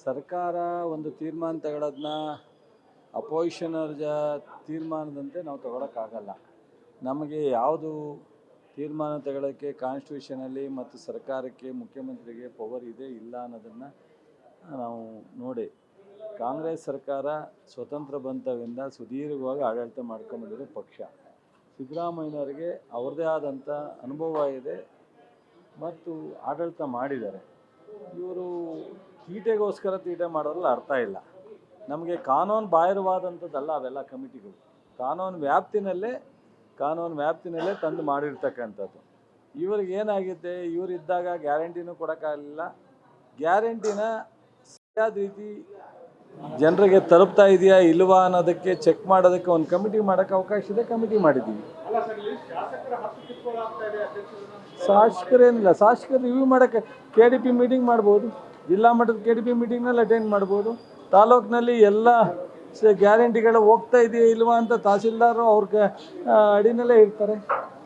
ಸರ್ಕಾರ ಒಂದು ತೀರ್ಮಾನ ತಗೊಳ್ಳೋದನ್ನ ಅಪೋಸಿಷನರ್ ತೀರ್ಮಾನದಂತೆ ನಾವು ತಗೊಳಕ್ಕಾಗಲ್ಲ. ನಮಗೆ ಯಾವುದು ತೀರ್ಮಾನ ತಗೊಳ್ಳೋಕ್ಕೆ ಕಾನ್ಸ್ಟಿಟ್ಯೂಷನಲ್ಲಿ ಮತ್ತು ಸರ್ಕಾರಕ್ಕೆ ಮುಖ್ಯಮಂತ್ರಿಗೆ ಪವರ್ ಇದೆ ಇಲ್ಲ ಅನ್ನೋದನ್ನು ನಾವು ನೋಡಿ. ಕಾಂಗ್ರೆಸ್ ಸರ್ಕಾರ ಸ್ವತಂತ್ರ ಬಂತವಿಂದ ಸುದೀರ್ಘವಾಗಿ ಆಡಳಿತ ಮಾಡ್ಕೊಂಬಂದಿರೋ ಪಕ್ಷ. ಸಿದ್ದರಾಮಯ್ಯನವರಿಗೆ ಅವ್ರದ್ದೇ ಆದಂಥ ಅನುಭವ ಇದೆ ಮತ್ತು ಆಡಳಿತ ಮಾಡಿದ್ದಾರೆ. ಇವರು ತೀಟೆಗೋಸ್ಕರ ತೀಟೆ ಮಾಡೋದ್ರಲ್ಲಿ ಅರ್ಥ ಇಲ್ಲ. ನಮಗೆ ಕಾನೂನು ಬಾಹಿರವಾದಂಥದ್ದಲ್ಲ ಅವೆಲ್ಲ ಕಮಿಟಿಗಳು. ಕಾನೂನು ವ್ಯಾಪ್ತಿನಲ್ಲೇ ತಂದು ಮಾಡಿರ್ತಕ್ಕಂಥದ್ದು. ಇವ್ರಿಗೆ ಏನಾಗಿದೆ, ಇವರಿದ್ದಾಗ ಗ್ಯಾರಂಟಿನೂ ಕೊಡೋಕ್ಕಾಗಲಿಲ್ಲ. ಗ್ಯಾರಂಟಿನ ಸರಿಯಾದ ರೀತಿ ಜನರಿಗೆ ತಲುಪ್ತಾ ಇದೆಯಾ ಇಲ್ವಾ ಅನ್ನೋದಕ್ಕೆ ಚೆಕ್ ಮಾಡೋದಕ್ಕೆ ಒಂದು ಕಮಿಟಿ ಮಾಡೋಕ್ಕೆ ಅವಕಾಶ ಇದೆ. ಕಮಿಟಿ ಮಾಡಿದ್ದೀವಿ. ಶಾಸಕರೇನಿಲ್ಲ, ಶಾಸಕರು ರಿವ್ಯೂ ಮಾಡೋಕ್ಕೆ KDP ಮೀಟಿಂಗ್ ಮಾಡ್ಬೋದು. ಜಿಲ್ಲಾ ಮಟ್ಟದ KDP ಮೀಟಿಂಗ್ನಲ್ಲಿ ಅಟೆಂಡ್ ಮಾಡ್ಬೋದು. ತಾಲೂಕಿನಲ್ಲಿ ಎಲ್ಲ ಗ್ಯಾರಂಟಿಗಳು ಹೋಗ್ತಾ ಇದೆಯಾ ಇಲ್ವಾ ಅಂತ ತಹಸೀಲ್ದಾರರು ಅವ್ರ ಅಡಿನಲ್ಲೇ ಇರ್ತಾರೆ.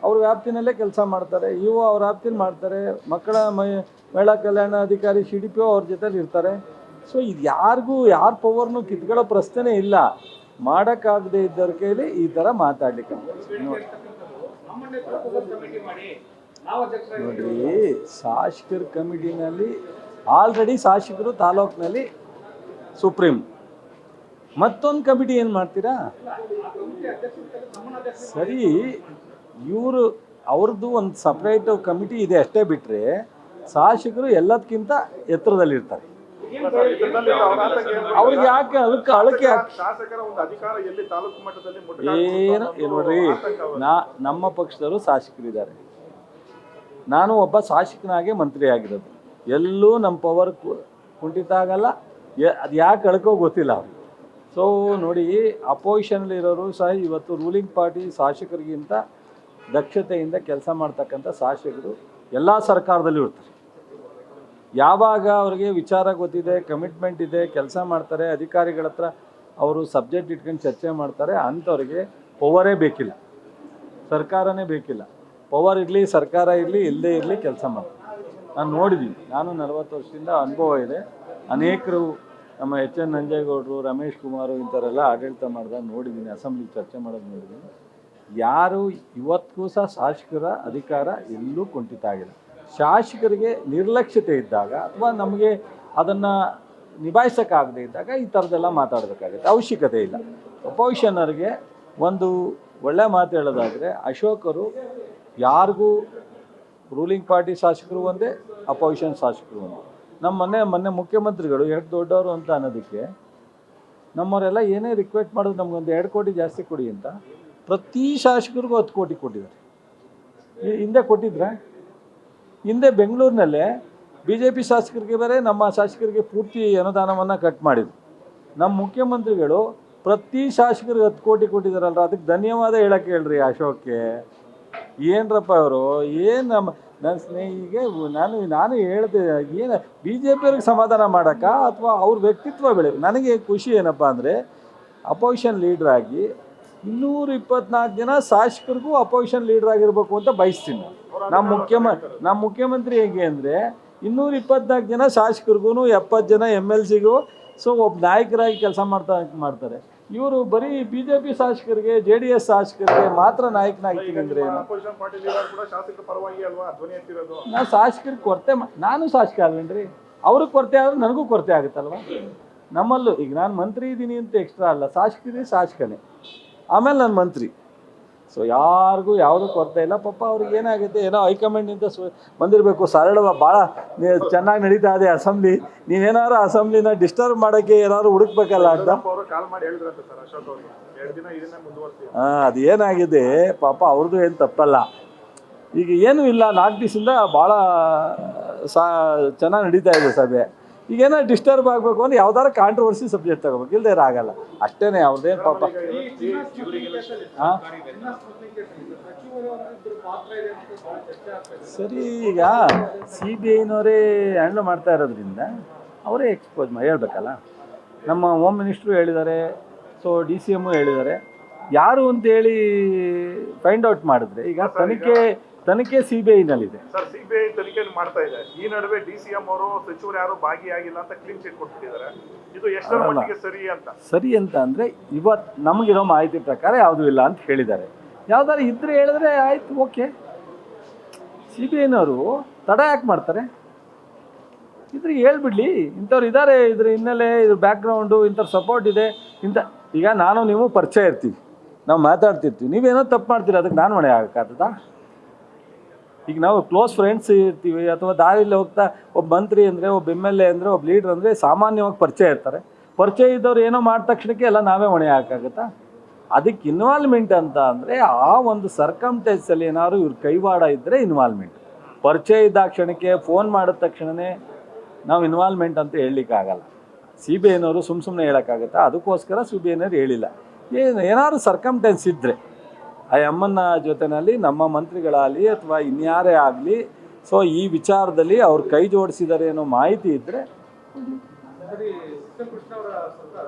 ಅವ್ರ ವ್ಯಾಪ್ತಿನಲ್ಲೇ ಕೆಲಸ ಮಾಡ್ತಾರೆ. ಇವು ಅವ್ರ ವ್ಯಾಪ್ತಿಲಿ ಮಾಡ್ತಾರೆ. ಮಹಿಳಾ ಕಲ್ಯಾಣ ಅಧಿಕಾರಿ CDPO ಅವ್ರ ಜೊತೆಲಿ ಇರ್ತಾರೆ. ಸೊ ಇದು ಯಾರ ಪವರ್ನು ಕಿತ್ಕೊಳ್ಳೋ ಪ್ರಶ್ನೆ ಇಲ್ಲ. ಮಾಡೋಕ್ಕಾಗದೇ ಇದ್ದವ್ರ ಕೈಲಿ ಈ ಥರ ಮಾತಾಡ್ಲಿಕ್ಕೆ ನೋಡಿ. ಶಾಸಕರ ಕಮಿಟಿನಲ್ಲಿ ಆಲ್ರೆಡಿ ಶಾಸಕರು ತಾಲೂಕಿನಲ್ಲಿ ಸುಪ್ರೀಂ, ಮತ್ತೊಂದು ಕಮಿಟಿ ಏನು ಮಾಡ್ತೀರಾ? ಸರಿ, ಅವ್ರದ್ದು ಒಂದು ಸಪ್ರೇಟ್ ಕಮಿಟಿ ಇದೆ ಅಷ್ಟೇ ಬಿಟ್ಟರೆ ಶಾಸಕರು ಎಲ್ಲದಕ್ಕಿಂತ ಎತ್ತರದಲ್ಲಿರ್ತಾರೆ. ಅವ್ರಿಗೆ ಯಾಕೆ ಅಳಕೆ ಏನು ನೋಡ್ರಿ, ನಮ್ಮ ಪಕ್ಷದವರು ಶಾಸಕರಿದ್ದಾರೆ. ನಾನು ಒಬ್ಬ ಶಾಸಕನಾಗೆ ಮಂತ್ರಿ ಆಗಿರೋದು. ಎಲ್ಲೂ ನಮ್ಮ ಪವರ್ ಕುಂಠಿತ ಆಗಲ್ಲ. ಅದು ಯಾಕೆ ಅಳ್ಕೋ ಗೊತ್ತಿಲ್ಲ ಅವ್ರಿಗೆ. ಸೊ ನೋಡಿ, ಅಪೋಸಿಷನ್ಲಿರೋರು ಸಹ ಇವತ್ತು ರೂಲಿಂಗ್ ಪಾರ್ಟಿ ಶಾಸಕರಿಗಿಂತ ದಕ್ಷತೆಯಿಂದ ಕೆಲಸ ಮಾಡ್ತಕ್ಕಂಥ ಶಾಸಕರು ಎಲ್ಲ ಸರ್ಕಾರದಲ್ಲೂ ಇರ್ತಾರೆ. ಯಾವಾಗ ಅವ್ರಿಗೆ ವಿಚಾರ ಗೊತ್ತಿದೆ, ಕಮಿಟ್ಮೆಂಟ್ ಇದೆ, ಕೆಲಸ ಮಾಡ್ತಾರೆ, ಅಧಿಕಾರಿಗಳ ಹತ್ರ ಅವರು ಸಬ್ಜೆಕ್ಟ್ ಇಟ್ಕೊಂಡು ಚರ್ಚೆ ಮಾಡ್ತಾರೆ, ಅಂಥವ್ರಿಗೆ ಪವರೇ ಬೇಕಿಲ್ಲ, ಸರ್ಕಾರನೇ ಬೇಕಿಲ್ಲ. ಪವರ್ ಇರಲಿ, ಸರ್ಕಾರ ಇರಲಿ, ಇಲ್ಲದೇ ಇರಲಿ ಕೆಲಸ ಮಾಡ್ತಾರೆ. ನಾನು ನೋಡಿದ್ದೀನಿ. ನಾನು 40 ವರ್ಷದಿಂದ ಅನುಭವ ಇದೆ. ಅನೇಕರು ನಮ್ಮ HN ನಂಜೇಗೌಡರು, ರಮೇಶ್ ಕುಮಾರು ಇಂಥವರೆಲ್ಲ ಆಡಳಿತ ಮಾಡಿದಾಗ ನೋಡಿದ್ದೀನಿ. ಅಸೆಂಬ್ಲಿ ಚರ್ಚೆ ಮಾಡೋದು ನೋಡಿದ್ದೀನಿ. ಯಾರು ಇವತ್ತಿಗೂ ಸಹ ಶಾಸಕರ ಅಧಿಕಾರ ಎಲ್ಲೂ ಕುಂಠಿತ ಆಗಿಲ್ಲ. ಶಾಸಕರಿಗೆ ನಿರ್ಲಕ್ಷ್ಯತೆ ಇದ್ದಾಗ ಅಥವಾ ನಮಗೆ ಅದನ್ನು ನಿಭಾಯಿಸೋಕ್ಕಾಗದೇ ಇದ್ದಾಗ ಈ ಥರದ್ದೆಲ್ಲ ಮಾತಾಡಬೇಕಾಗುತ್ತೆ. ಅವಶ್ಯಕತೆ ಇಲ್ಲ. ಅಪೋಸಿಷನರ್ಗೆ ಒಂದು ಒಳ್ಳೆ ಮಾತು ಹೇಳೋದಾದರೆ, ಅಶೋಕರು ಯಾರಿಗೂ ರೂಲಿಂಗ್ ಪಾರ್ಟಿ ಶಾಸಕರು ಒಂದೇ, ಅಪೋಸಿಷನ್ ಶಾಸಕರು ಒಂದೇ. ಮೊನ್ನೆ ಮುಖ್ಯಮಂತ್ರಿಗಳು ಎಷ್ಟು ದೊಡ್ಡವರು ಅಂತ ಅನ್ನೋದಕ್ಕೆ ನಮ್ಮವರೆಲ್ಲ ಏನೇ ರಿಕ್ವೆಸ್ಟ್ ಮಾಡೋದು ನಮಗೊಂದು 2 ಕೋಟಿ ಜಾಸ್ತಿ ಕೊಡಿ ಅಂತ ಪ್ರತಿ ಶಾಸಕರಿಗೂ 10 ಕೋಟಿ ಕೊಟ್ಟಿದ್ದಾರೆ. ಹಿಂದೆ ಕೊಟ್ಟಿದ್ರೆ ಹಿಂದೆ ಬೆಂಗಳೂರಿನಲ್ಲೇ BJP ಶಾಸಕರಿಗೆ ಬೇರೆ, ನಮ್ಮ ಶಾಸಕರಿಗೆ ಪೂರ್ತಿ ಅನುದಾನವನ್ನು ಕಟ್ ಮಾಡಿದ್ರು. ನಮ್ಮ ಮುಖ್ಯಮಂತ್ರಿಗಳು ಪ್ರತಿ ಶಾಸಕರಿಗೆ 10 ಕೋಟಿ ಕೊಟ್ಟಿದ್ದಾರಲ್ಲ, ಅದಕ್ಕೆ ಧನ್ಯವಾದ ಹೇಳೋಕ್ಕೆ ಹೇಳ್ರಿ ಅಶೋಕ್ಗೆ. ಏನರಪ್ಪ ಅವರು, ಏನು ನನ್ನ ಸ್ನೇಹಿಗೆ ನಾನು ಹೇಳ್ದೆ, ಏನು BJPಯವ್ರಿಗೆ ಸಮಾಧಾನ ಮಾಡೋಕ್ಕ ಅಥವಾ ಅವ್ರ ವ್ಯಕ್ತಿತ್ವ ಬೆಳೆ. ನನಗೆ ಖುಷಿ ಏನಪ್ಪ ಅಂದರೆ, ಅಪೋಸಿಷನ್ ಲೀಡ್ರಾಗಿ 224 ಜನ ಶಾಸಕರಿಗೂ ಅಪೋಸಿಷನ್ ಲೀಡರ್ ಆಗಿರ್ಬೇಕು ಅಂತ ಬಯಸ್ತೀನಿ. ನಮ್ಮ ಮುಖ್ಯಮಂತ್ರಿ ಹೇಗೆ ಅಂದರೆ 224 ಜನ ಶಾಸಕರಿಗೂ 70 ಜನ MLCಗೂ ಸೊ ಒಬ್ಬ ನಾಯಕರಾಗಿ ಕೆಲಸ ಮಾಡ್ತಾರೆ. ಇವರು ಬರೀ BJP ಶಾಸಕರಿಗೆ, JDS ಶಾಸಕರಿಗೆ ಮಾತ್ರ ನಾಯಕನಾಗ್ತೀನಿ ಅಂದರೆ ನಾನು ಶಾಸಕರಿಗೆ ಕೊರತೆ, ನಾನು ಶಾಸಕ ಅಲ್ಲೇನ್ರಿ, ಅವ್ರಿಗೆ ಕೊರತೆ ಆದರೆ ನನಗೂ ಕೊರತೆ ಆಗುತ್ತಲ್ವ. ನಮ್ಮಲ್ಲೂ ಈಗ ನಾನು ಮಂತ್ರಿ ಇದ್ದೀನಿ ಅಂತ ಎಕ್ಸ್ಟ್ರಾ ಅಲ್ಲ, ಶಾಸಕರಿಗೆ ಶಾಸಕನೇ, ಆಮೇಲೆ ನಾನು ಮಂತ್ರಿ. ಸೊ ಯಾರಿಗೂ ಯಾವುದೂ ಕೊರತೆ ಇಲ್ಲ. ಪಾಪ ಅವ್ರಿಗೆ ಏನಾಗುತ್ತೆ, ಏನೋ ಹೈಕಮಾಂಡಿಂದ ಬಂದಿರಬೇಕು. ಭಾಳ ಚೆನ್ನಾಗಿ ನಡೀತಾ ಇದೆ ಅಸೆಂಬ್ಲಿ, ನೀವೇನಾದ್ರು ಅಸೆಂಬ್ಲಿನ ಡಿಸ್ಟರ್ಬ್ ಮಾಡೋಕ್ಕೆ ಏನಾದ್ರು ಹುಡುಕ್ಬೇಕಲ್ಲ ಅಂತ. ಅದು ಏನಾಗಿದೆ ಪಾಪ, ಅವ್ರದ್ದು ಏನು ತಪ್ಪಲ್ಲ. ಈಗ ಏನೂ ಇಲ್ಲ, 4 ದಿವಸದಿಂದ ಭಾಳ ಚೆನ್ನಾಗಿ ನಡೀತಾ ಇದೆ ಸಭೆ. ಈಗೇನೋ ಡಿಸ್ಟರ್ಬ್ ಆಗಬೇಕು ಅಂದ್ರೆ ಯಾವ್ದಾರು ಕಾಂಟ್ರವರ್ಸಿ ಸಬ್ಜೆಕ್ಟ್ ತಗೋಬೇಕು, ಇಲ್ಲದೆ ಆಗಲ್ಲ. ಅಷ್ಟೇ, ಅವ್ರದ್ದೇನು ಪಾಪ. ಸರಿ, ಈಗ CBIನವರೇ ಹ್ಯಾಂಡಲ್ ಮಾಡ್ತಾ ಇರೋದ್ರಿಂದ ಅವರೇ ಎಕ್ಸ್ಪೋಸ್ ಹೇಳ್ಬೇಕಲ್ಲ. ನಮ್ಮ ಹೋಮ್ ಮಿನಿಸ್ಟ್ರು ಹೇಳಿದ್ದಾರೆ, ಸೊ DCM ಹೇಳಿದ್ದಾರೆ. ಯಾರು ಅಂತೇಳಿ ಫೈಂಡ್ ಔಟ್ ಮಾಡಿದ್ರೆ, ಈಗ ತನಿಖೆ CBIನಲ್ಲಿದೆ. ಸರ್ CBI ತನಿಖೆ ಮಾಡ್ತಾ ಇದೆ. ಈ ನಡುವೆ DCM ಅವರು ಸಚಿವರು ಯಾರು ಭಾಗಿಯಾಗಿಲ್ಲ ಅಂತ ಕ್ಲೀನ್ ಚಿಟ್ ಕೊಟ್ಟಿದ್ದಾರೆ. ಇದು ಎಷ್ಟರ ಮಟ್ಟಿಗೆ ಸರಿ ಅಂತ ಅಂದರೆ ಇವತ್ತು ನಮಗಿರೋ ಮಾಹಿತಿ ಪ್ರಕಾರ ಯಾವುದೂ ಇಲ್ಲ ಅಂತ ಹೇಳಿದ್ದಾರೆ. ಯಾವ್ದಾದ್ರು ಇದ್ರೆ ಹೇಳಿದ್ರೆ ಆಯ್ತು, ಓಕೆ. CBIನವರು ತಡ ಯಾಕೆ ಮಾಡ್ತಾರೆ? ಇದ್ರೆ ಹೇಳ್ಬಿಡ್ಲಿ, ಇಂಥವ್ರು ಇದ್ದಾರೆ, ಇದ್ರ ಹಿನ್ನೆಲೆ, ಇದ್ರ ಬ್ಯಾಕ್ಗ್ರೌಂಡು, ಇಂಥವ್ರ ಸಪೋರ್ಟ್ ಇದೆ, ಈಗ ನಾನು ನೀವು ಪರಿಚಯ ಇರ್ತೀವಿ, ನಾವು ಮಾತಾಡ್ತಿರ್ತೀವಿ, ನೀವೇನೋ ತಪ್ಪು ಮಾಡ್ತೀರಿ, ಅದಕ್ಕೆ ನಾನು ಹೊಣೆ ಆಗಕ್ಕಾಗ್ತದಾ? ಈಗ ನಾವು ಕ್ಲೋಸ್ ಫ್ರೆಂಡ್ಸ್ ಇರ್ತೀವಿ, ಅಥವಾ ದಾರಿಯಲ್ಲಿ ಹೋಗ್ತಾ ಒಬ್ಬ ಮಂತ್ರಿ ಅಂದರೆ, ಒಬ್ಬ MLA ಅಂದರೆ, ಒಬ್ಬ ಲೀಡ್ರ್ ಅಂದರೆ ಸಾಮಾನ್ಯವಾಗಿ ಪರಿಚಯ ಇರ್ತಾರೆ. ಪರಿಚಯ ಇದ್ದವ್ರು ಏನೋ ಮಾಡಿದ ತಕ್ಷಣಕ್ಕೆ ಎಲ್ಲ ನಾವೇ ಹೊಣೆ ಹಾಕಾಗುತ್ತಾ? ಅದಕ್ಕೆ ಇನ್ವಾಲ್ವ್ಮೆಂಟ್ ಅಂತ ಅಂದರೆ ಆ ಒಂದು ಸರ್ಕಮ್ಟೆನ್ಸಲ್ಲಿ ಏನಾದ್ರು ಇವ್ರ ಕೈವಾಡ ಇದ್ದರೆ ಇನ್ವಾಲ್ವ್ಮೆಂಟ್. ಪರಿಚಯ ಇದ್ದ ಕ್ಷಣಕ್ಕೆ ಫೋನ್ ಮಾಡಿದ ತಕ್ಷಣವೇ ನಾವು ಇನ್ವಾಲ್ವ್ಮೆಂಟ್ ಅಂತ ಹೇಳಲಿಕ್ಕಾಗಲ್ಲ. CBIನವರು ಸುಮ್ಮನೆ ಹೇಳೋಕ್ಕಾಗತ್ತಾ? ಅದಕ್ಕೋಸ್ಕರ CBIನವ್ರು ಹೇಳಿಲ್ಲ. ಏನಾದ್ರು ಸರ್ಕಮ್ಟೆನ್ಸ್ ಇದ್ದರೆ ಆ ಅಮ್ಮನ ಜೊತೆಯಲ್ಲಿ ನಮ್ಮ ಮಂತ್ರಿಗಳಾಗಲಿ ಅಥವಾ ಇನ್ಯಾರೇ ಆಗಲಿ, ಸೊ ಈ ವಿಚಾರದಲ್ಲಿ ಅವ್ರು ಕೈ ಜೋಡಿಸಿದ್ದಾರೆ ಅನ್ನೋ ಮಾಹಿತಿ ಇದ್ದರೆ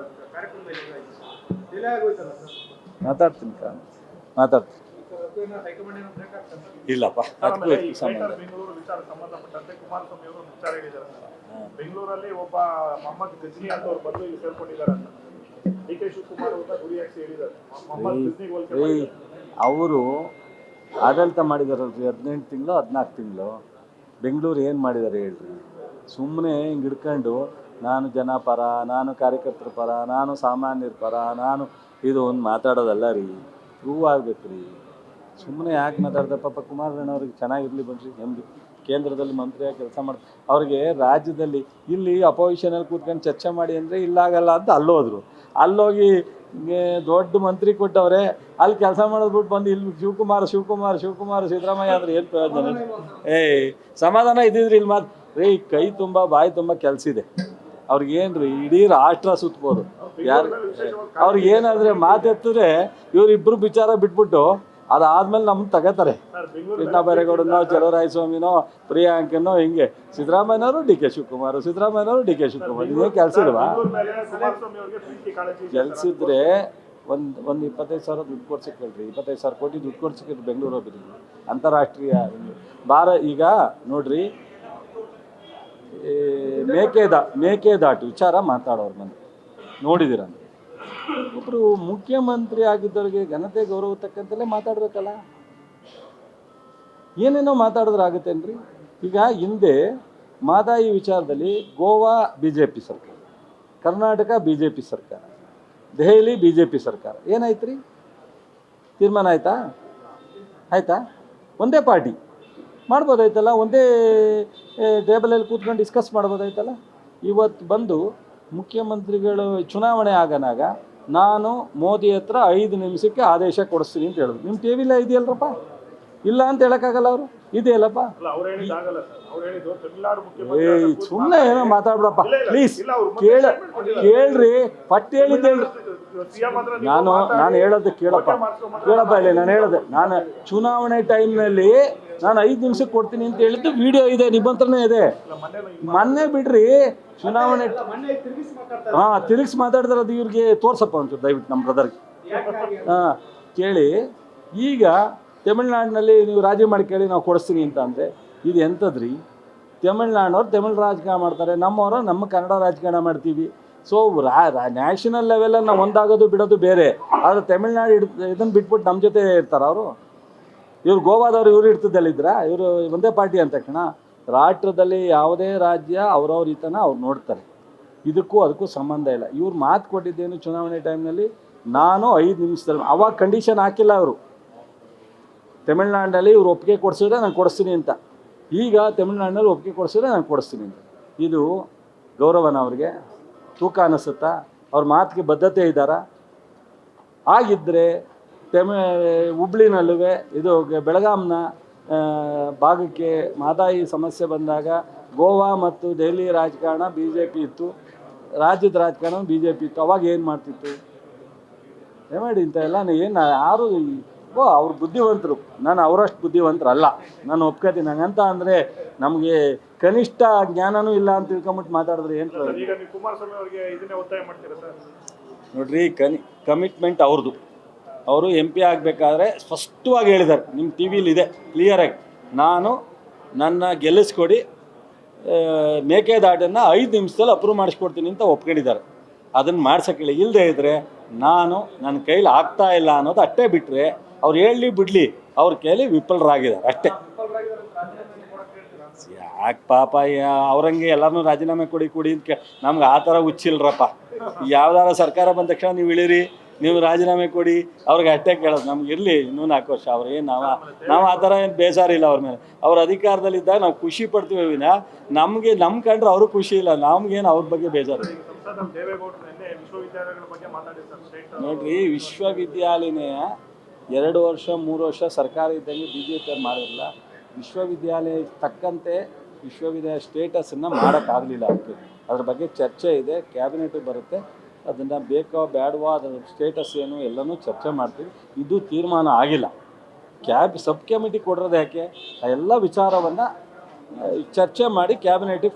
ಮಾತಾಡ್ತೀನಿ. ಇಲ್ಲಪ್ಪ, ಬೆಂಗಳೂರಲ್ಲಿ ಒಬ್ಬ ಮೊಹಮ್ಮದ್ ಗಜ್ನಿ ಅಂತ ಅವ್ರು ಬಂದು ಇಲ್ಲಿ ಸೇರ್ಕೊಂಡಿದ್ದಾರೆ ಅಂತ DK ಶಿವಕುಮಾರ್ ಅಂತ ಗುರಿ ಹಾಕಿ ಹೇಳಿದ್ದಾರೆ. ಮೊಹಮ್ಮದ್ ಗಜ್ನಿ ಅವರು ಆಡಳಿತ ಮಾಡಿದಾರಲ್ರಿ 18 ತಿಂಗಳು 14 ತಿಂಗಳು. ಬೆಂಗಳೂರು ಏನು ಮಾಡಿದ್ದಾರೆ ಹೇಳ್ರಿ? ಸುಮ್ಮನೆ ಹಿಂಗೆ ಹಿಡ್ಕೊಂಡು ನಾನು ಜನ ಪರ, ನಾನು ಕಾರ್ಯಕರ್ತರ ಪರ, ನಾನು ಸಾಮಾನ್ಯರ ಪರ, ನಾನು ಇದು ಒಂದು ಮಾತಾಡೋದಲ್ಲ ರೀ, ಪ್ರೂವ್ ಆಗಬೇಕು ರೀ. ಸುಮ್ಮನೆ ಯಾಕೆ ಮಾತಾಡ್ದೆ? ಪಾಪ ಕುಮಾರಣ್ಣ ಅವ್ರಿಗೆ ಚೆನ್ನಾಗಿರಲಿ ಬನ್ರಿ, ನಮ್ಮದು ಕೇಂದ್ರದಲ್ಲಿ ಮಂತ್ರಿಯಾಗಿ ಕೆಲಸ ಮಾಡ್ತಾರೆ. ಅವ್ರಿಗೆ ರಾಜ್ಯದಲ್ಲಿ ಇಲ್ಲಿ ಅಪೋಸಿಷನಲ್ಲಿ ಕೂತ್ಕೊಂಡು ಚರ್ಚೆ ಮಾಡಿ ಅಂದರೆ ಇಲ್ಲಾಗಲ್ಲ ಅಂತ ಅಲ್ಲೋದ್ರು. ಅಲ್ಲೋಗಿ ದೊಡ್ಡ ಮಂತ್ರಿ ಕೊಟ್ಟವ್ರೆ, ಅಲ್ಲಿ ಕೆಲಸ ಮಾಡೋದ್ಬಿಟ್ಟು ಬಂದು ಇಲ್ಲಿ ಶಿವಕುಮಾರ್ ಸಿದ್ದರಾಮಯ್ಯ ಅಂದರೆ ಏನು ಪ್ರಯೋಜನ? ಸಮಾಧಾನ ಇದ್ದಿದ್ರಿ ಇಲ್ಲಿ ಮಾತು ರೀ. ಕೈ ತುಂಬ ಬಾಯಿ ತುಂಬ ಕೆಲಸ ಇದೆ ಅವ್ರಿಗೇನು ರೀ, ಇಡೀ ರಾಷ್ಟ್ರ ಸುತ್ತಬೋದು. ಯಾರು ಅವ್ರಿಗೇನಾದರೆ ಮಾತೆತ್ತಿದ್ರೆ ಇವರಿಬ್ಬರು ವಿಚಾರ ಬಿಟ್ಬಿಟ್ಟು ಅದಾದ್ಮೇಲೆ ನಮ್ಗೆ ತಗೋತಾರೆ. ಕೃಷ್ಣ ಬೈರೇಗೌಡನೋ, ಚಲುವರಾಯಸ್ವಾಮಿನೋ, ಪ್ರಿಯಾಂಕನೋ, ಹಿಂಗೆ ಸಿದ್ದರಾಮಯ್ಯನವರು DK ಶಿವಕುಮಾರ್, ಇದೇ ಕೆಲಸ ಇಲ್ವಾ? ಕೆಲಸಿದ್ರೆ ಒಂದು 25,000 ದುಡ್ಡು ಕೊಡ್ಸಿಕ್ಕಲ್ರಿ, 25,000 ಕೋಟಿ ದುಡ್ಡು ಕೊಡ್ಸಿಕ್ಕಿದ್ರು ಬೆಂಗಳೂರು ಅಭಿವೃದ್ಧಿ ಅಂತಾರಾಷ್ಟ್ರೀಯ ಈಗ ನೋಡ್ರಿ, ಮೇಕೆದಾಟು ವಿಚಾರ ಮಾತಾಡೋರು ಬಂದು ನೋಡಿದ್ದೀರ. ಒಬ್ಬರು ಮುಖ್ಯಮಂತ್ರಿ ಆಗಿದ್ದವ್ರಿಗೆ ಘನತೆ ಗೌರವ ತಕ್ಕಂತೆಲ್ಲೇ ಮಾತಾಡ್ಬೇಕಲ್ಲ. ಏನೇನೋ ಮಾತಾಡಿದ್ರಾಗುತ್ತೇನ್ರಿ? ಈಗ ಹಿಂದೆ ಮಾದಾಯಿ ವಿಚಾರದಲ್ಲಿ ಗೋವಾ BJP ಸರ್ಕಾರ, ಕರ್ನಾಟಕ BJP ಸರ್ಕಾರ, ದೆಹಲಿ BJP ಸರ್ಕಾರ, ಏನಾಯ್ತು ರೀ? ತೀರ್ಮಾನ ಆಯ್ತಾ? ಒಂದೇ ಪಾರ್ಟಿ ಮಾಡ್ಬೋದಾಯ್ತಲ್ಲ, ಒಂದೇ ಟೇಬಲಲ್ಲಿ ಕೂತ್ಕೊಂಡು ಡಿಸ್ಕಸ್ ಮಾಡ್ಬೋದಾಯ್ತಲ್ಲ. ಇವತ್ತು ಬಂದು ಮುಖ್ಯಮಂತ್ರಿಗಳು ಚುನಾವಣೆ ಆಗನಾಗ ನಾನು ಮೋದಿ ಹತ್ರ 5 ನಿಮಿಷಕ್ಕೆ ಆದೇಶ ಕೊಡಿಸ್ತೀನಿ ಅಂತ ಹೇಳಿದ್ರು. ನಿಮ್ಮ TV ಇದೆಯಲ್ರಪ್ಪ? ಇಲ್ಲ ಅಂತ ಹೇಳೋಕ್ಕಾಗಲ್ಲ. ಅವರು ಇದೆಯಲ್ಲಪ್ಪ. ಸುಮ್ಮನೆ ಏನೋ ಮಾತಾಡ್ಬಿಡಪ್ಪ ಪ್ಲೀಸ್. ಕೇಳ್ರಿ, ಪಟ್ಟಿ ಹೇಳಿದ್ದೇಳ್ರಿ. ನಾನು ಹೇಳೋದು ಕೇಳಪ್ಪ ಇಲ್ಲಿ. ನಾನು ಹೇಳೋದು, ನಾನು ಚುನಾವಣೆ ಟೈಮ್ನಲ್ಲಿ ನಾನು 5 ನಿಮಿಷಕ್ಕೆ ಕೊಡ್ತೀನಿ ಅಂತ ಹೇಳಿದ್ದು ವಿಡಿಯೋ ಇದೆ, ನಿಬಂಧನೆ ಇದೆ. ಮೊನ್ನೆ ಬಿಡ್ರಿ, ಚುನಾವಣೆ ತಿರುಗಿಸಿ ಮಾತಾಡಿದ್ರೆ ಅದು ಇವ್ರಿಗೆ ತೋರ್ಸಪ್ಪ ಒಂಚೂರು ದಯವಿಟ್ಟು ನಮ್ಮ ಬ್ರದರ್ಗೆ. ಕೇಳಿ. ಈಗ ತಮಿಳ್ನಾಡಿನಲ್ಲಿ ನೀವು ರಾಜಿ ಮಾಡಿ ಕೇಳಿ, ನಾವು ಕೊಡಿಸ್ತೀನಿ ಅಂತ ಅಂದರೆ ಇದು ಎಂಥದ್ರಿ? ತಮಿಳ್ನಾಡವ್ರು ತಮಿಳ್ ರಾಜಕಾರಣ ಮಾಡ್ತಾರೆ, ನಮ್ಮವರು ನಮ್ಮ ಕನ್ನಡ ರಾಜಕಾರಣ ಮಾಡ್ತೀವಿ. ಸೊ ನ್ಯಾಷನಲ್ ಲೆವೆಲಲ್ಲಿ ನಾವು ಒಂದಾಗೋದು ಬಿಡೋದು ಬೇರೆ. ಆದರೆ ತಮಿಳ್ನಾಡು ಇದನ್ನು ಬಿಟ್ಬಿಟ್ಟು ನಮ್ಮ ಜೊತೆ ಇರ್ತಾರೆ ಅವರು. ಇವ್ರು ಗೋವಾದವ್ರು ಇವರು ಇರ್ತಿದ್ದಲ್ಲಿದ್ರ, ಇವರು ಒಂದೇ ಪಾರ್ಟಿ ಅಂದ ತಕ್ಷಣ ರಾಷ್ಟ್ರದಲ್ಲಿ ಯಾವುದೇ ರಾಜ್ಯ ಅವ್ರವ್ರ ಹಿತನ ಅವ್ರು ನೋಡ್ತಾರೆ. ಅದಕ್ಕೂ ಸಂಬಂಧ ಇಲ್ಲ. ಇವ್ರು ಮಾತು ಕೊಟ್ಟಿದ್ದೇನು ಚುನಾವಣೆ ಟೈಮ್ನಲ್ಲಿ, ನಾನು 5 ನಿಮಿಷದಲ್ಲಿ, ಅವಾಗ ಕಂಡೀಷನ್ ಹಾಕಿಲ್ಲ ಅವರು. ತಮಿಳ್ನಾಡಿನಲ್ಲಿ ಇವ್ರು ಒಪ್ಪಿಗೆ ಕೊಡಿಸಿದ್ರೆ ನಾನು ಕೊಡಿಸ್ತೀನಿ ಅಂತ, ಈಗ ತಮಿಳ್ನಾಡಿನಲ್ಲಿ ಒಪ್ಪಿಗೆ ಕೊಡಿಸಿದ್ರೆ ನಾನು ಕೊಡಿಸ್ತೀನಿ ಅಂತ. ಇದು ಗೌರವನ ಅವ್ರಿಗೆ? ತೂಕ ಅನ್ನಿಸುತ್ತಾ? ಅವ್ರ ಮಾತಿಗೆ ಬದ್ಧತೆ ಇದ್ದಾರಾ? ಆಗಿದ್ದರೆ ಹುಬ್ಳಿನಲ್ಲೂ ಇದು ಬೆಳಗಾಂನ ಭಾಗಕ್ಕೆ ಮಾದಾಯಿ ಸಮಸ್ಯೆ ಬಂದಾಗ ಗೋವಾ ಮತ್ತು ದೆಹಲಿ ರಾಜಕಾರಣ BJP ಇತ್ತು, ರಾಜ್ಯದ ರಾಜಕಾರಣ BJP ಇತ್ತು. ಅವಾಗ ಏನು ಮಾಡ್ತಿತ್ತು? ಮಾಡಿ ಇಂಥ ಎಲ್ಲ ಏನು ಯಾರು ಅವ್ರು ಬುದ್ಧಿವಂತರು, ನಾನು ಅವರಷ್ಟು ಬುದ್ಧಿವಂತರಲ್ಲ, ನಾನು ಒಪ್ಕೋತೀನಿ. ಹಂಗಂತ ಅಂದರೆ ನಮಗೆ ಕನಿಷ್ಠ ಜ್ಞಾನನೂ ಇಲ್ಲ ಅಂತ ತಿಳ್ಕೊಂಬಿಟ್ಟು ಮಾತಾಡಿದ್ರೆ ಏನು? ನೋಡ್ರಿ, ಕಮಿಟ್ಮೆಂಟ್ ಅವ್ರದ್ದು. ಅವರು MP ಆಗಬೇಕಾದ್ರೆ ಸ್ಪಷ್ಟವಾಗಿ ಹೇಳಿದ್ದಾರೆ, ನಿಮ್ಮ TV ಇದೆ ಕ್ಲಿಯರಾಗಿ. ನಾನು ನನ್ನ ಗೆಲ್ಲಿಸ್ಕೊಡಿ ಮೇಕೆದಾಟನ್ನು 5 ನಿಮಿಷದಲ್ಲಿ ಅಪ್ರೂವ್ ಮಾಡಿಸ್ಕೊಡ್ತೀನಿ ಅಂತ ಒಪ್ಕೊಂಡಿದ್ದಾರೆ. ಅದನ್ನು ಮಾಡ್ಸೋಕ್ಕಿಲ್ಲ. ಇಲ್ಲದೆ ಇದ್ದರೆ ನಾನು ನನ್ನ ಕೈಲಿ ಆಗ್ತಾ ಇಲ್ಲ ಅನ್ನೋದು ಅಷ್ಟೇ ಬಿಟ್ಟರೆ ಅವ್ರು ಹೇಳಲಿ ಬಿಡಲಿ ಅವ್ರ ಕೈಲಿ ವಿಫಲರಾಗಿದ್ದಾರೆ ಅಷ್ಟೇ. ಯಾಕೆ ಪಾಪ ಅವ್ರಂಗೆ ಎಲ್ಲರನ್ನೂ ರಾಜೀನಾಮೆ ಕೊಡಿ ಅಂತ ನಮ್ಗೆ ಆ ಥರ ಹುಚ್ಚಿಲ್ರಪ್ಪ. ಯಾವ್ದಾರ ಸರ್ಕಾರ ಬಂದ ತಕ್ಷಣ ನೀವು ಇಳೀರಿ, ನೀವು ರಾಜೀನಾಮೆ ಕೊಡಿ, ಅವ್ರಿಗೆ ಅಷ್ಟೇ ಕೇಳೋದು. ನಮ್ಗೆ ಇರಲಿ ಇನ್ನೂ 4 ವರ್ಷ ಅವ್ರೇನು ನಾವು ಆ ಥರ ಏನು ಬೇಜಾರಿಲ್ಲ ಅವ್ರ ಮೇಲೆ. ಅವ್ರ ಅಧಿಕಾರದಲ್ಲಿದ್ದಾಗ ನಾವು ಖುಷಿ ಪಡ್ತೀವಿ ವಿನ ನಮಗೆ ನಮ್ಮ ಕಂಡ್ರೆ ಅವರು ಖುಷಿ ಇಲ್ಲ, ನಮ್ಗೇನು ಅವ್ರ ಬಗ್ಗೆ ಬೇಜಾರು. ನೋಡ್ರಿ, ವಿಶ್ವವಿದ್ಯಾಲಯ 2 ವರ್ಷ 3 ವರ್ಷ ಸರ್ಕಾರ ಇದ್ದಂಗೆ ಬಿ ಜೆ ಪಿ ಮಾಡಿರಲ್ಲ. ವಿಶ್ವವಿದ್ಯಾಲಯ ತಕ್ಕಂತೆ ವಿಶ್ವವಿದ್ಯಾಲಯ ಸ್ಟೇಟಸನ್ನು ಮಾಡೋಕ್ಕಾಗಲಿಲ್ಲ. ಅದಕ್ಕೆ ಅದ್ರ ಬಗ್ಗೆ ಚರ್ಚೆ ಇದೆ, ಕ್ಯಾಬಿನೆಟ್ ಬರುತ್ತೆ, ಅದನ್ನು ಬೇಕೋ ಬೇಡವೋ ಅದರ ಸ್ಟೇಟಸ್ ಏನು ಎಲ್ಲನೂ ಚರ್ಚೆ ಮಾಡ್ತೀವಿ. ಇದು ತೀರ್ಮಾನ ಆಗಿಲ್ಲ. ಸಬ್ ಕಮಿಟಿ ಕೊಡೋದು ಯಾಕೆ? ಆ ಎಲ್ಲ ವಿಚಾರವನ್ನು ಚರ್ಚೆ ಮಾಡಿ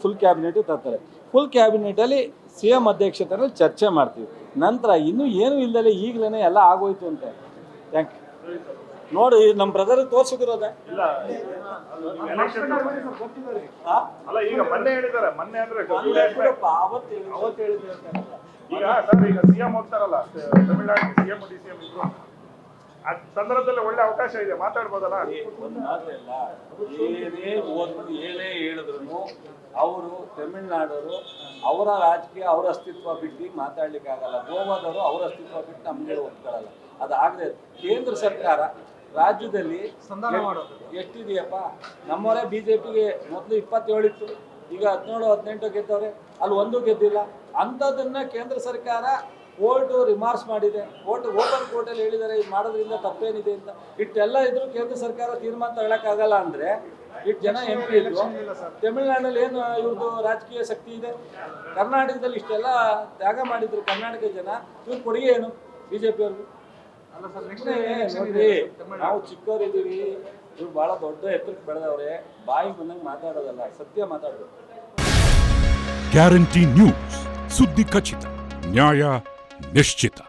ಫುಲ್ ಕ್ಯಾಬಿನೆಟಿಗೆ ತರ್ತಾರೆ. ಫುಲ್ ಕ್ಯಾಬಿನೆಟಲ್ಲಿ CM ಅಧ್ಯಕ್ಷತೆಯಲ್ಲಿ ಚರ್ಚೆ ಮಾಡ್ತೀವಿ. ನಂತರ ಇನ್ನೂ ಏನೂ ಇಲ್ಲದೆ ಈಗಲೇ ಎಲ್ಲ ಆಗೋಯ್ತು ಅಂತ. Thank you. ನೋಡಿ, ನಮ್ಮ ಬ್ರದರ್ ತೋರಿಸಿದಿರೋದೆ ಇಲ್ಲ. ಅಲ್ಲ, ಈಗ ಮೊನ್ನೆ ಹೇಳಿದ್ದಾರೆ, ಮೊನ್ನೆ ಅಂದ್ರೆ ಅವತ್ತು ಹೇಳಿದ್ರು. ಈಗ ಸರ್, ಈಗ CM ಹೋಗ್ತಾರಲ್ಲ ತಮಿಳ್ನಾಡು CM DCM ಇದ್ರು, ಆ ಸಂದರ್ಭದಲ್ಲಿ ಒಳ್ಳೆ ಅವಕಾಶ ಇದೆ, ಮಾತಾಡ್ಬೋದಲ್ಲ? ಒಂದು ಮಾತಿಲ್ಲ, ಏನೇ ಓದ್ರು ಏನೇ ಹೇಳಿದ್ರು ಅವರು ತಮಿಳ್ನಾಡವರು ಅವರ ರಾಜಕೀಯ ಅವರ ಅಸ್ತಿತ್ವ ಬಿಟ್ಟು ಮಾತಾಡ್ಲಿಕ್ಕಾಗಲ್ಲ. ಗೋವಾದವರು ಅವರ ಅಸ್ತಿತ್ವ ಬಿಟ್ಟು ನಮಗೆ ಒಪ್ಕೊಳ್ಳಲ್ಲ. ಅದಾಗದೆ ಕೇಂದ್ರ ಸರ್ಕಾರ ರಾಜ್ಯದಲ್ಲಿ ಎಷ್ಟಿದೆಯಪ್ಪ? ನಮ್ಮವರೇ BJPಗೆ ಮೊದಲು 27 ಇತ್ತು, ಈಗ 17-18 ಗೆದ್ದವ್ರೆ, ಅಲ್ಲಿ ಒಂದೂ ಗೆದ್ದಿಲ್ಲ. ಅಂಥದ್ದನ್ನು ಕೇಂದ್ರ ಸರ್ಕಾರ ಕೋರ್ಟು ರಿಮಾರ್ಕ್ಸ್ ಮಾಡಿದೆ. ಓಪನ್ ಕೋರ್ಟಲ್ಲಿ ಹೇಳಿದ್ದಾರೆ ಇದು ಮಾಡೋದ್ರಿಂದ ತಪ್ಪೇನಿದೆ ಅಂತ. ಇಷ್ಟೆಲ್ಲ ಇದ್ರೂ ಕೇಂದ್ರ ಸರ್ಕಾರ ತೀರ್ಮಾನ ತಗೊಳ್ಳೋಕ್ಕಾಗಲ್ಲ ಅಂದರೆ ಇಷ್ಟು ಜನ MP ಇದ್ರು. ತಮಿಳ್ನಾಡಲ್ಲಿ ಏನು ಇವ್ರದ್ದು ರಾಜಕೀಯ ಶಕ್ತಿ ಇದೆ? ಕರ್ನಾಟಕದಲ್ಲಿ ಇಷ್ಟೆಲ್ಲ ತ್ಯಾಗ ಮಾಡಿದ್ರು ಕರ್ನಾಟಕ ಜನ, ಇವ್ರ ಕೊಡುಗೆ ಏನು BJP ಅವ್ರಿಗೂ? ನೋಡ್ರಿ, ನಾವು ಚಿಕ್ಕವರಿದ್ದೀವಿ, ಇವ್ರು ಭಾಳ ದೊಡ್ಡ ಎತ್ತರಕ್ಕೆ ಬೆಳೆದವ್ರೆ. ಬಾಯಿ ಬಂದಂಗೆ ಮಾತಾಡೋದಲ್ಲ, ಸತ್ಯ ಮಾತಾಡೋದು. ಗ್ಯಾರಂಟಿ ನ್ಯೂಸ್, ಸುದ್ದಿ ಖಚಿತ, ನ್ಯಾಯ ನಿಶ್ಚಿತ.